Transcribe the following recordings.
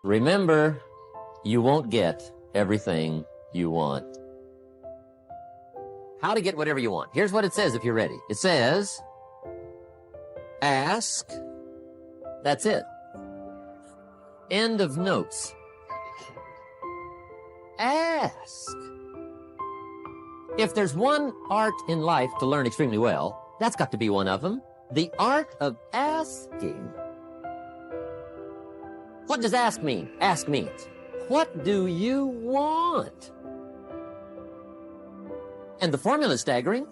Remember, you won't get everything you want. How to get whatever you want. Here's what it says if you're ready. It says, ask. That's it. End of notes. Ask. If there's one art in life to learn extremely well, that's got to be one of them. The art of asking. What does ask mean? Ask means, what do you want? And the formula is staggering.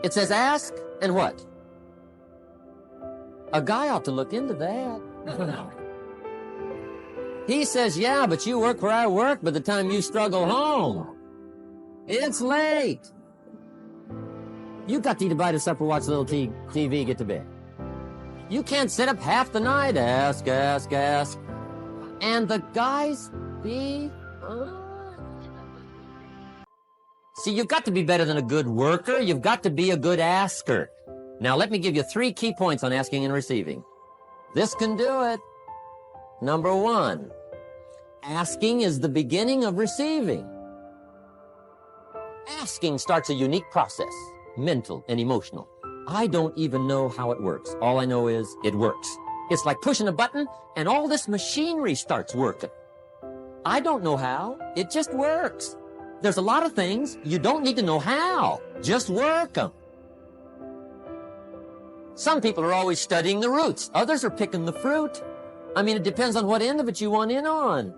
It says ask and what? A guy ought to look into that. He says, yeah, but you work where I work by the time you struggle home. It's late. You got to eat a bite of supper, watch a little TV, get to bed. You can't sit up half the night. Ask. And the guys be... See, you've got to be better than a good worker. You've got to be a good asker. Now, let me give you 3 key points on asking and receiving. This can do it. Number 1, asking is the beginning of receiving. Asking starts a unique process, mental and emotional. I don't even know how it works. All I know is it works. It's like pushing a button and all this machinery starts working. I don't know how. It just works. There's a lot of things you don't need to know how. Just work them. Some people are always studying the roots. Others are picking the fruit. I mean, it depends on what end of it you want in on.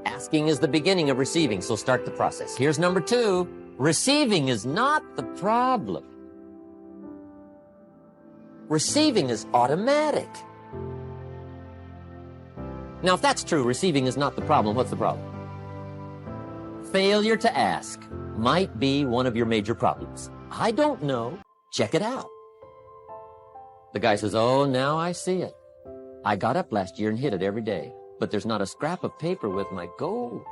Asking is the beginning of receiving, so start the process. Here's number 2. Receiving is not the problem. Receiving is automatic. Now, if that's true, receiving is not the problem, what's the problem? Failure to ask might be one of your major problems. I don't know. Check it out. The guy says, oh, now I see it. I got up last year and hit it every day, but there's not a scrap of paper with my goals.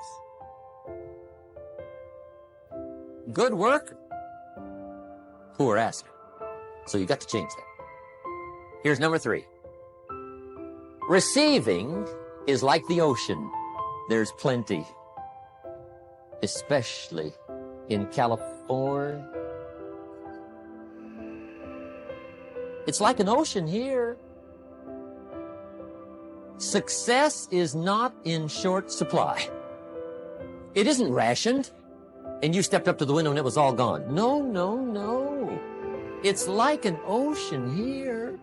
Good work, poor asker. So you got to change that. Here's number 3. Receiving is like the ocean. There's plenty, especially in California. It's like an ocean here. Success is not in short supply. It isn't rationed, and you stepped up to the window and it was all gone. No. It's like an ocean here.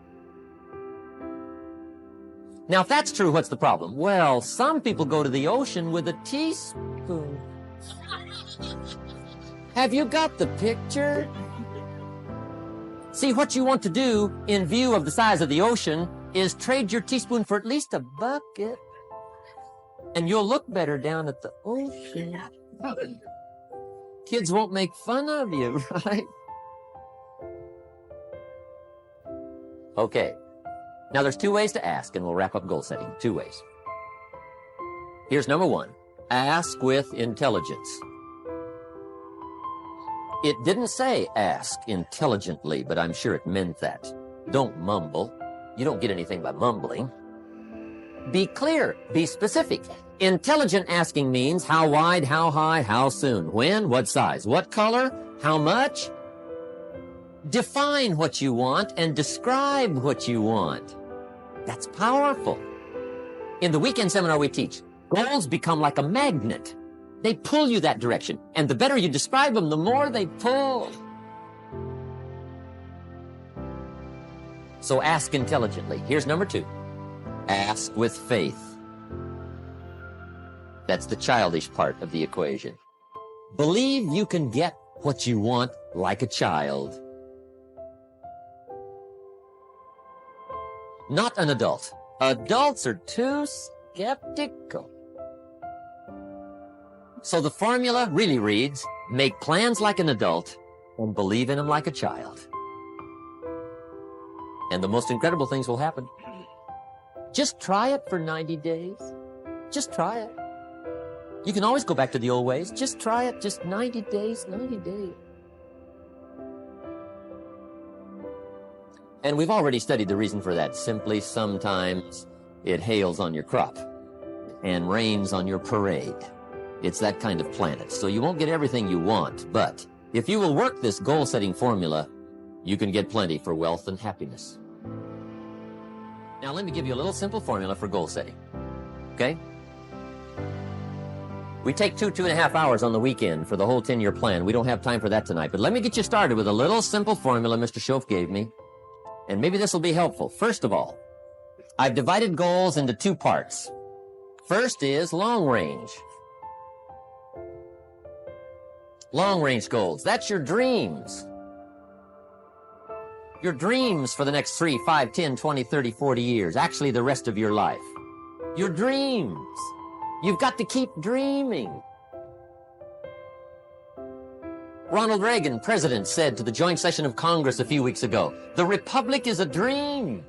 Now, if that's true, what's the problem? Well, some people go to the ocean with a teaspoon. Have you got the picture? See, what you want to do in view of the size of the ocean is trade your teaspoon for at least a bucket. And you'll look better down at the ocean. Kids won't make fun of you, right? Okay. Now, there's 2 ways to ask, and we'll wrap up goal setting. 2 ways. Here's number 1. Ask with intelligence. It didn't say ask intelligently, but I'm sure it meant that. Don't mumble. You don't get anything by mumbling. Be clear. Be specific. Intelligent asking means how wide, how high, how soon, when, what size, what color, how much. Define what you want and describe what you want. That's powerful. In the weekend seminar we teach, goals become like a magnet. They pull you that direction. And the better you describe them, the more they pull. So ask intelligently. Here's number 2. Ask with faith. That's the childish part of the equation. Believe you can get what you want like a child. Not an adult. Adults are too skeptical. So the formula really reads, make plans like an adult and believe in them like a child. And the most incredible things will happen. Just try it for 90 days. Just try it. You can always go back to the old ways. Just try it. Just 90 days, 90 days. And we've already studied the reason for that. Simply, sometimes it hails on your crop and rains on your parade. It's that kind of planet. So you won't get everything you want, but if you will work this goal-setting formula, you can get plenty for wealth and happiness. Now let me give you a little simple formula for goal setting. Okay? We take 2.5 hours on the weekend for the whole 10-year plan. We don't have time for that tonight, but let me get you started with a little simple formula Mr. Schoaf gave me, and maybe this will be helpful. First of all, I've divided goals into 2 parts. First is long range. Long range goals. That's your dreams. Your dreams for the next 3, 5, 10, 20, 30, 40 years. Actually, the rest of your life. Your dreams. You've got to keep dreaming. Ronald Reagan, president, said to the joint session of Congress a few weeks ago, "The Republic is a dream.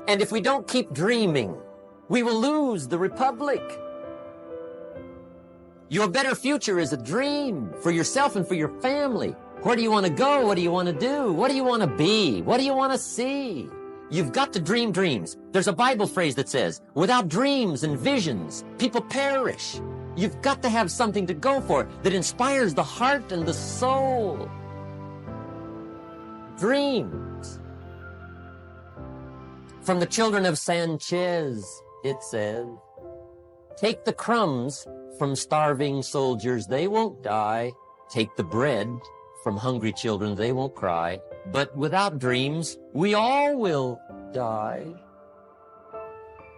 And if we don't keep dreaming, we will lose the Republic." Your better future is a dream for yourself and for your family. Where do you want to go? What do you want to do? What do you want to be? What do you want to see? You've got to dream dreams. There's a Bible phrase that says, without dreams and visions, people perish. You've got to have something to go for that inspires the heart and the soul. Dreams. From the children of Sanchez, it says, take the crumbs from starving soldiers, they won't die. Take the bread from hungry children, they won't cry. But without dreams, we all will die.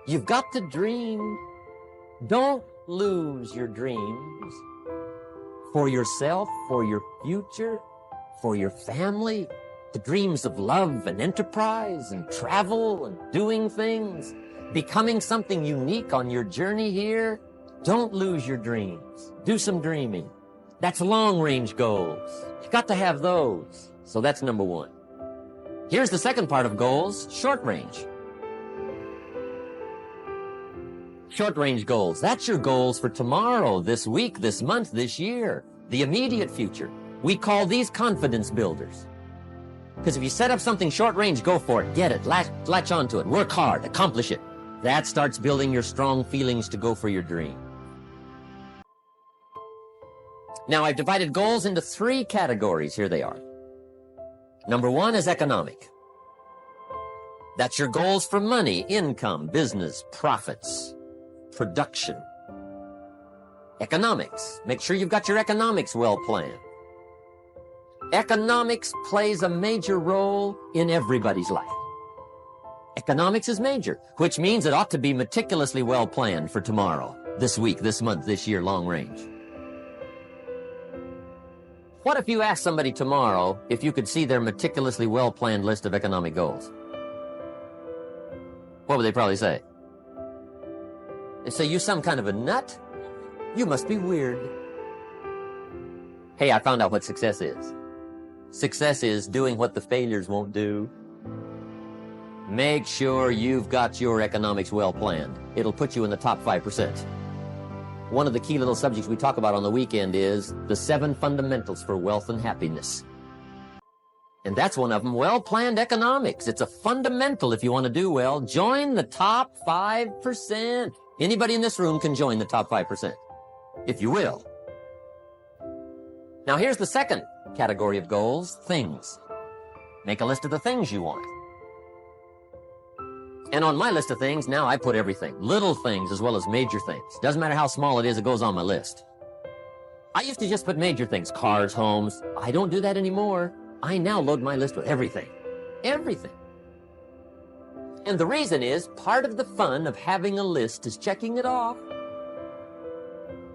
You've got to dream. Don't lose your dreams. For yourself, for your future, for your family. The dreams of love and enterprise and travel and doing things. Becoming something unique on your journey here. Don't lose your dreams. Do some dreaming. That's long-range goals. You got to have those. So that's number 1. Here's the second part of goals, short-range. Short-range goals. That's your goals for tomorrow, this week, this month, this year. The immediate future. We call these confidence builders. Because if you set up something short-range, go for it. Get it. Latch onto it. Work hard. Accomplish it. That starts building your strong feelings to go for your dream. Now, I've divided goals into 3 categories. Here they are. Number 1 is economic. That's your goals for money, income, business, profits, production. Economics. Make sure you've got your economics well planned. Economics plays a major role in everybody's life. Economics is major, which means it ought to be meticulously well planned for tomorrow, this week, this month, this year, long range. What if you asked somebody tomorrow if you could see their meticulously well-planned list of economic goals? What would they probably say? They say, you some kind of a nut? You must be weird. Hey, I found out what success is. Success is doing what the failures won't do. Make sure you've got your economics well planned. It'll put you in the top 5%. One of the key little subjects we talk about on the weekend is the 7 fundamentals for wealth and happiness. And that's one of them, well-planned economics. It's a fundamental if you want to do well. Join the top 5%. Anybody in this room can join the top 5%, if you will. Now here's the second category of goals, things. Make a list of the things you want. And on my list of things, now I put everything. Little things as well as major things. Doesn't matter how small it is, it goes on my list. I used to just put major things, cars, homes. I don't do that anymore. I now load my list with everything. Everything. And the reason is, part of the fun of having a list is checking it off.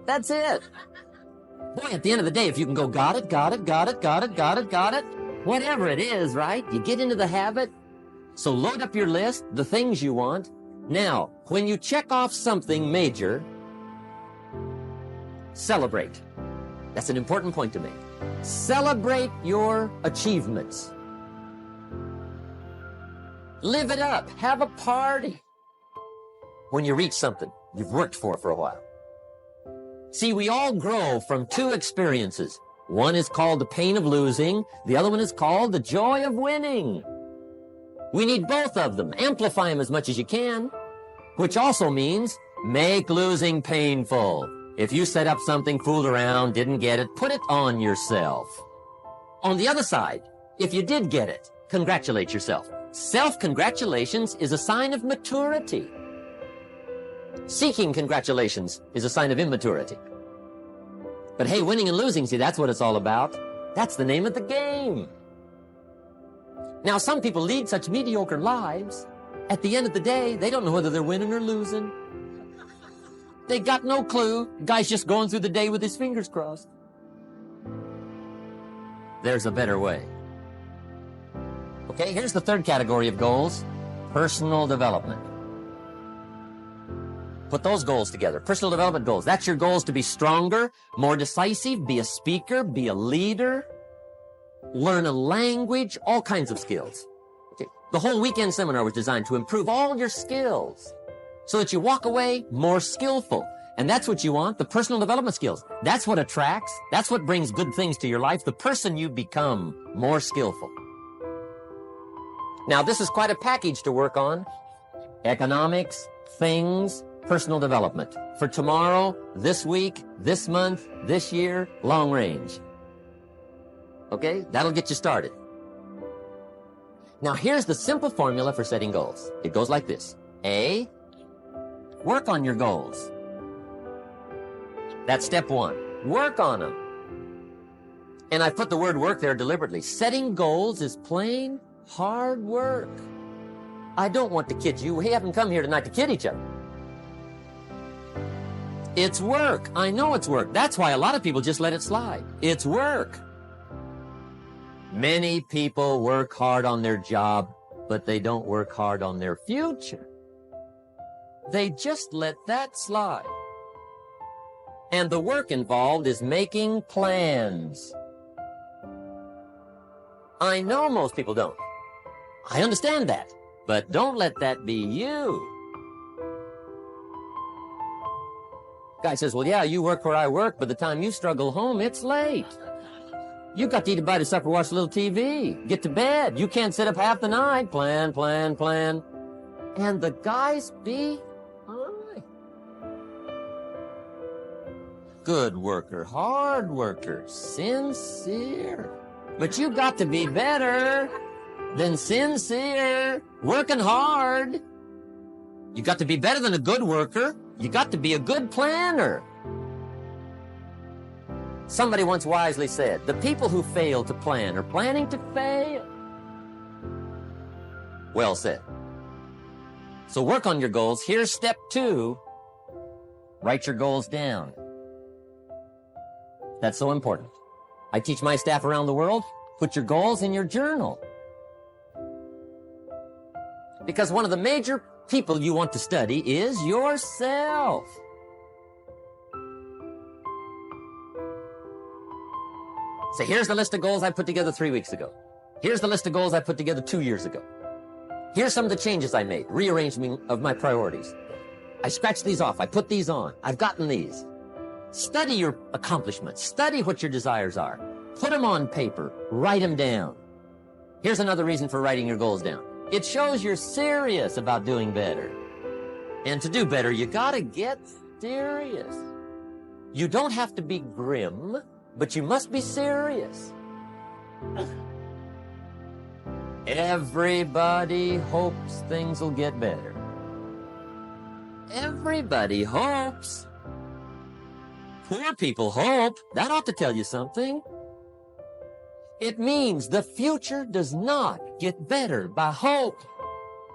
That's it. Boy, at the end of the day, if you can go, got it, whatever it is, right? You get into the habit. So load up your list, the things you want. Now, when you check off something major, celebrate. That's an important point to make. Celebrate your achievements. Live it up. Have a party when you reach something you've worked for a while. See, we all grow from 2 experiences. One is called the pain of losing. The other one is called the joy of winning. We need both of them. Amplify them as much as you can, which also means make losing painful. If you set up something, fooled around, didn't get it, put it on yourself. On the other side, if you did get it, congratulate yourself. Self-congratulations is a sign of maturity. Seeking congratulations is a sign of immaturity. But hey, winning and losing, see, that's what it's all about. That's the name of the game. Now, some people lead such mediocre lives, at the end of the day, they don't know whether they're winning or losing. They got no clue. The guy's just going through the day with his fingers crossed. There's a better way. Okay, here's the third category of goals: personal development. Put those goals together. Personal development goals. That's your goals to be stronger, more decisive, be a speaker, be a leader, learn a language, all kinds of skills. Okay. The whole weekend seminar was designed to improve all your skills so that you walk away more skillful. And that's what you want, the personal development skills. That's what attracts, that's what brings good things to your life, the person you become more skillful. Now, this is quite a package to work on. Economics, things, personal development. For tomorrow, this week, this month, this year, long range. Okay? That'll get you started. Now, here's the simple formula for setting goals. It goes like this. A, work on your goals. That's step one. Work on them. And I put the word work there deliberately. Setting goals is plain hard work. I don't want to kid you. We haven't come here tonight to kid each other. It's work. I know it's work. That's why a lot of people just let it slide. It's work. Many people work hard on their job, but they don't work hard on their future. They just let that slide. And the work involved is making plans. I know most people don't. I understand that. But don't let that be you. Guy says, well, yeah, you work where I work. By the time you struggle home, it's late. You got to eat a bite of supper, watch a little TV, get to bed. You can't sit up half the night. Plan, plan, plan. And the guys be high. Good worker, hard worker, sincere. But you got to be better than sincere, working hard. You got to be better than a good worker. You got to be a good planner. Somebody once wisely said, the people who fail to plan are planning to fail. Well said. So work on your goals. Here's step 2. Write your goals down. That's so important. I teach my staff around the world, put your goals in your journal. Because one of the major people you want to study is yourself. So here's the list of goals I put together 3 weeks ago. Here's the list of goals I put together 2 years ago. Here's some of the changes I made, rearrangement of my priorities. I scratched these off. I put these on. I've gotten these. Study your accomplishments. Study what your desires are. Put them on paper. Write them down. Here's another reason for writing your goals down. It shows you're serious about doing better. And to do better, you gotta get serious. You don't have to be grim, but you must be serious. Everybody hopes things will get better. Everybody hopes. Poor people hope. That ought to tell you something. It means the future does not get better by hope.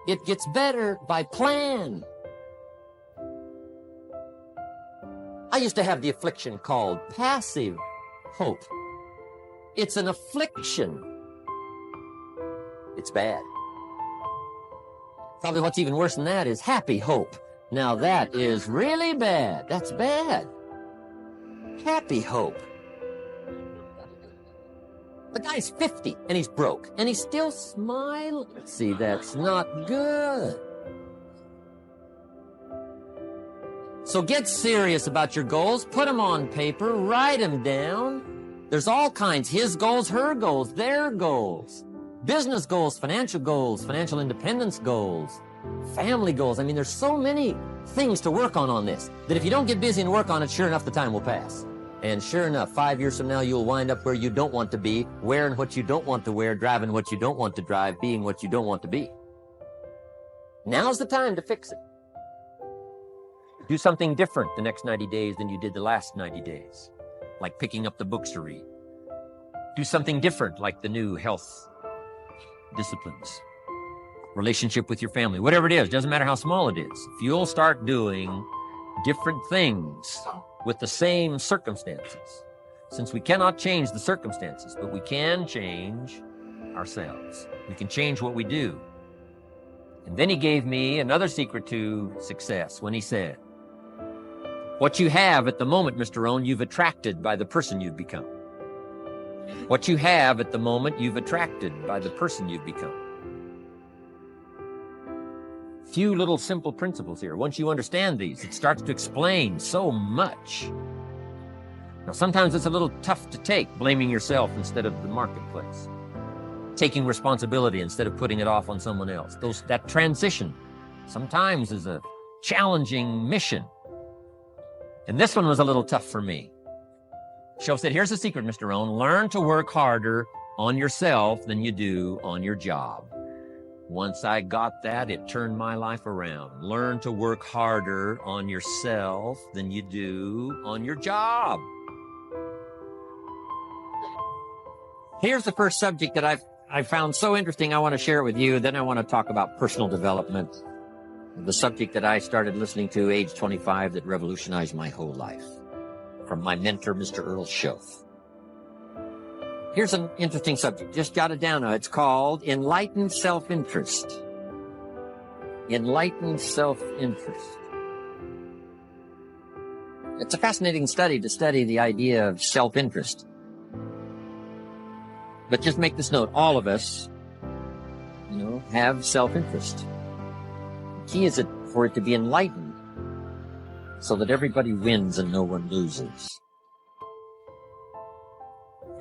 It gets better by plan. I used to have the affliction called passive hope. It's an affliction. It's bad. Probably what's even worse than that is happy hope. Now that is really bad. That's bad. Happy hope. The guy's 50 and he's broke and he's still smiling. See, that's not good. So get serious about your goals. Put them on paper. Write them down. There's all kinds. His goals, her goals, their goals. business goals, financial independence goals, family goals. I mean, there's so many things to work on this that if you don't get busy and work on it, sure enough, the time will pass. And sure enough, 5 years from now, you'll wind up where you don't want to be, wearing what you don't want to wear, driving what you don't want to drive, being what you don't want to be. Now's the time to fix it. Do something different the next 90 days than you did the last 90 days, like picking up the books to read. Do something different, like the new health disciplines, relationship with your family, whatever it is, doesn't matter how small it is. If you'll start doing different things with the same circumstances, since we cannot change the circumstances, but we can change ourselves. We can change what we do. And then he gave me another secret to success when he said, what you have at the moment, Mr. Rohn, you've attracted by the person you've become. What you have at the moment, you've attracted by the person you've become. Few little simple principles here. Once you understand these, it starts to explain so much. Now, sometimes it's a little tough to take, blaming yourself instead of the marketplace, taking responsibility instead of putting it off on someone else. That transition sometimes is a challenging mission. And this one was a little tough for me. Show said, here's the secret, Mr. Rohn. Learn to work harder on yourself than you do on your job. Once I got that, it turned my life around. Learn to work harder on yourself than you do on your job. Here's the first subject that I found so interesting. I want to share it with you. Then I want to talk about personal development, the subject that I started listening to age 25 that revolutionized my whole life, from my mentor, Mr. Earl Schoaf. Here's an interesting subject. Just jot it down now. It's called Enlightened Self-Interest. Enlightened Self-Interest. It's a fascinating study to study the idea of self-interest. But just make this note. All of us, have self-interest. The key is for it to be enlightened so that everybody wins and no one loses.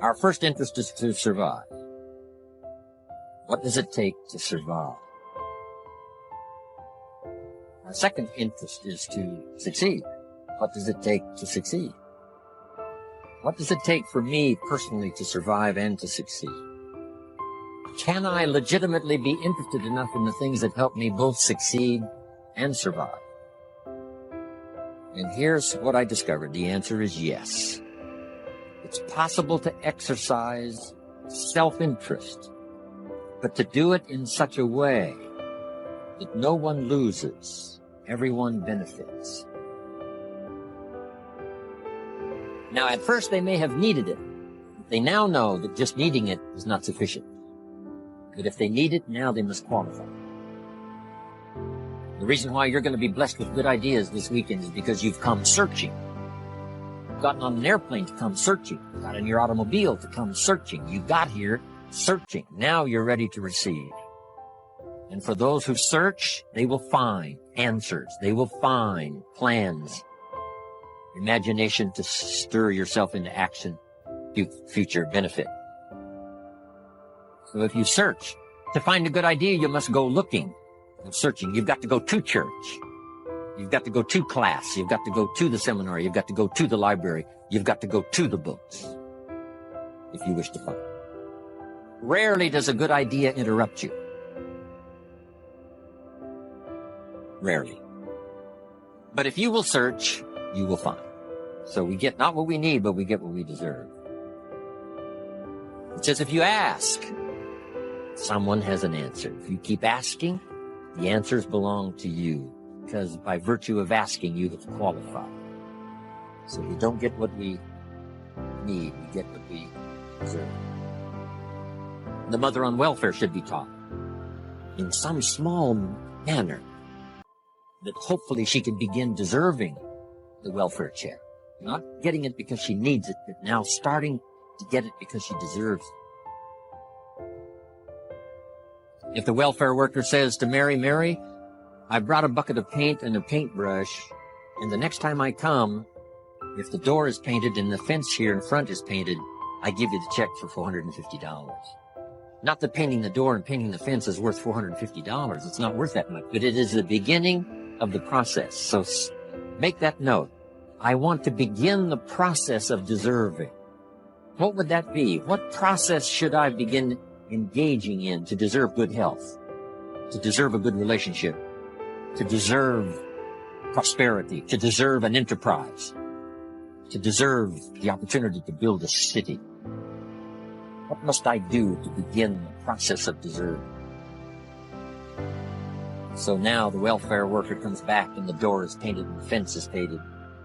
Our first interest is to survive. What does it take to survive? Our second interest is to succeed. What does it take to succeed? What does it take for me personally to survive and to succeed? Can I legitimately be interested enough in the things that help me both succeed and survive? And here's what I discovered. The answer is yes. It's possible to exercise self-interest, but to do it in such a way that no one loses, everyone benefits. Now, at first they may have needed it. They now know that just needing it is not sufficient. But if they need it, now they must qualify. The reason why you're going to be blessed with good ideas this weekend is because you've come searching. You've gotten on an airplane to come searching. You got in your automobile to come searching. You got here searching. Now you're ready to receive. And for those who search, they will find answers. They will find plans, imagination to stir yourself into action, future benefit. So if you search to find a good idea, you must go looking and searching. You've got to go to church. You've got to go to class. You've got to go to the seminar. You've got to go to the library. You've got to go to the books if you wish to find. Rarely does a good idea interrupt you. Rarely. But if you will search, you will find. So we get not what we need, but we get what we deserve. It says if you ask, someone has an answer. If you keep asking, the answers belong to you, because by virtue of asking, you have qualified. So we don't get what we need, we get what we deserve. The mother on welfare should be taught in some small manner that hopefully she can begin deserving the welfare check. Not getting it because she needs it, but now starting to get it because she deserves it. If the welfare worker says to Mary, I brought a bucket of paint and a paintbrush, and the next time I come, if the door is painted and the fence here in front is painted, I give you the check for $450. Not that painting the door and painting the fence is worth $450. It's not worth that much, but it is the beginning of the process. So make that note. I want to begin the process of deserving. What would that be? What process should I begin engaging in to deserve good health, to deserve a good relationship, to deserve prosperity, to deserve an enterprise, to deserve the opportunity to build a city? What must I do to begin the process of deserving? So now the welfare worker comes back and the door is painted and the fence is painted.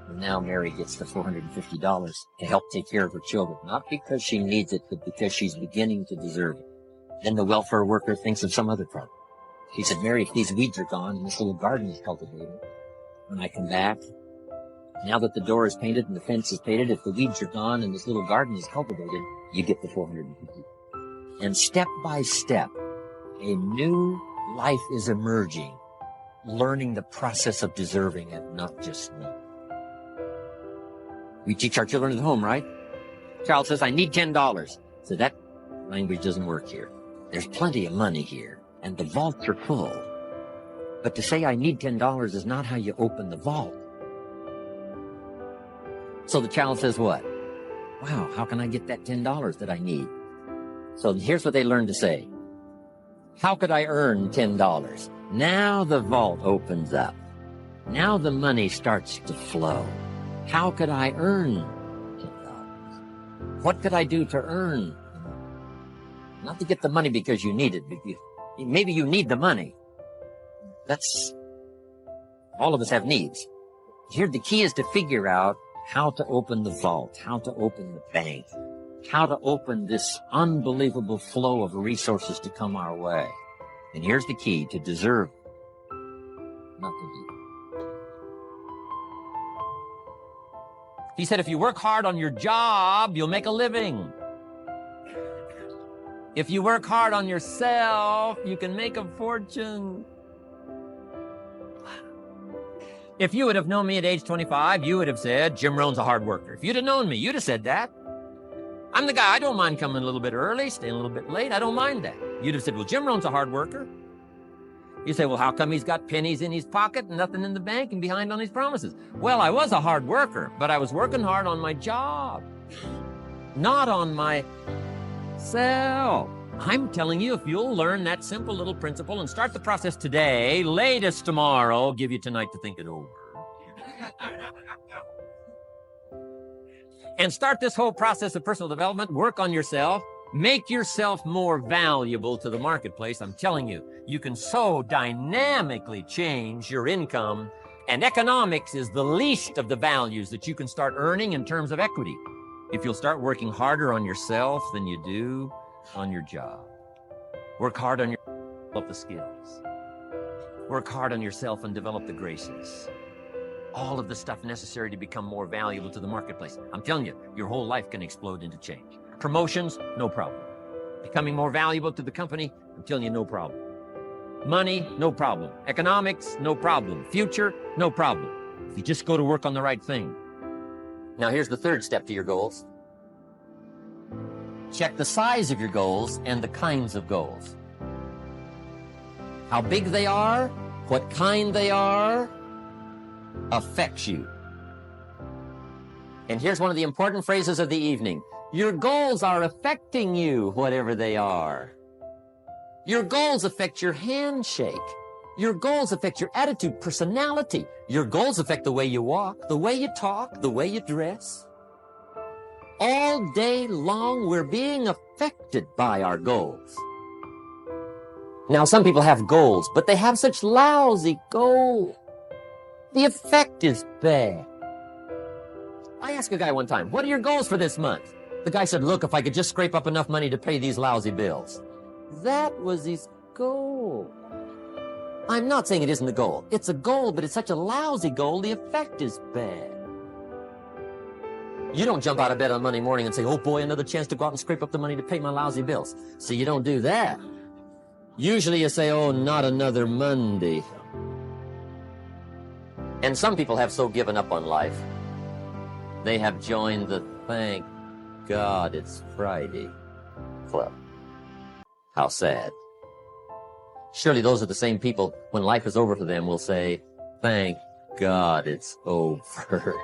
And now Mary gets the $450 to help take care of her children. Not because she needs it, but because she's beginning to deserve it. Then the welfare worker thinks of some other problem. He said, Mary, if these weeds are gone and this little garden is cultivated, when I come back, now that the door is painted and the fence is painted, if the weeds are gone and this little garden is cultivated, you get the $450. And step by step, a new life is emerging, learning the process of deserving and not just me. We teach our children at home, right? Child says, I need $10. So that language doesn't work here. There's plenty of money here, and the vaults are full. But to say I need $10 is not how you open the vault. So the child says what? Wow, how can I get that $10 that I need? So here's what they learn to say. How could I earn $10? Now the vault opens up. Now the money starts to flow. How could I earn $10? What could I do to earn? Not to get the money because you need it. Maybe you need the money. That's, all of us have needs. Here, the key is to figure out how to open the vault, how to open the bank, how to open this unbelievable flow of resources to come our way. And here's the key: to deserve, not to need. He said, if you work hard on your job, you'll make a living. If you work hard on yourself, you can make a fortune. If you would have known me at age 25, you would have said, Jim Rohn's a hard worker. If you'd have known me, you'd have said that. I'm the guy, I don't mind coming a little bit early, staying a little bit late. I don't mind that. You'd have said, well, Jim Rohn's a hard worker. You say, well, how come he's got pennies in his pocket and nothing in the bank and behind on his promises? Well, I was a hard worker, but I was working hard on my job, not on myself. I'm telling you, if you'll learn that simple little principle and start the process today, latest tomorrow, I'll give you tonight to think it over. And start this whole process of personal development, work on yourself, make yourself more valuable to the marketplace. I'm telling you, you can so dynamically change your income, and economics is the least of the values that you can start earning in terms of equity if you'll start working harder on yourself than you do on your job. Work hard on yourself, develop the skills. Work hard on yourself and develop the graces. All of the stuff necessary to become more valuable to the marketplace. I'm telling you, your whole life can explode into change. Promotions, no problem. Becoming more valuable to the company, I'm telling you, no problem. Money, no problem. Economics, no problem. Future, no problem. If you just go to work on the right thing. Now here's the third step to your goals. Check the size of your goals and the kinds of goals. How big they are, what kind they are, affects you. And here's one of the important phrases of the evening. Your goals are affecting you, whatever they are. Your goals affect your handshake. Your goals affect your attitude, personality. Your goals affect the way you walk, the way you talk, the way you dress. All day long, we're being affected by our goals. Now, some people have goals, but they have such lousy goals. The effect is bad. I asked a guy one time, what are your goals for this month? The guy said, look, if I could just scrape up enough money to pay these lousy bills. That was his goal. I'm not saying it isn't a goal. It's a goal, but it's such a lousy goal, the effect is bad. You don't jump out of bed on Monday morning and say, oh boy, another chance to go out and scrape up the money to pay my lousy bills. So you don't do that. Usually you say, oh, not another Monday. And some people have so given up on life, they have joined the thank God it's Friday club. How sad. Surely those are the same people, when life is over for them, will say, thank God it's over.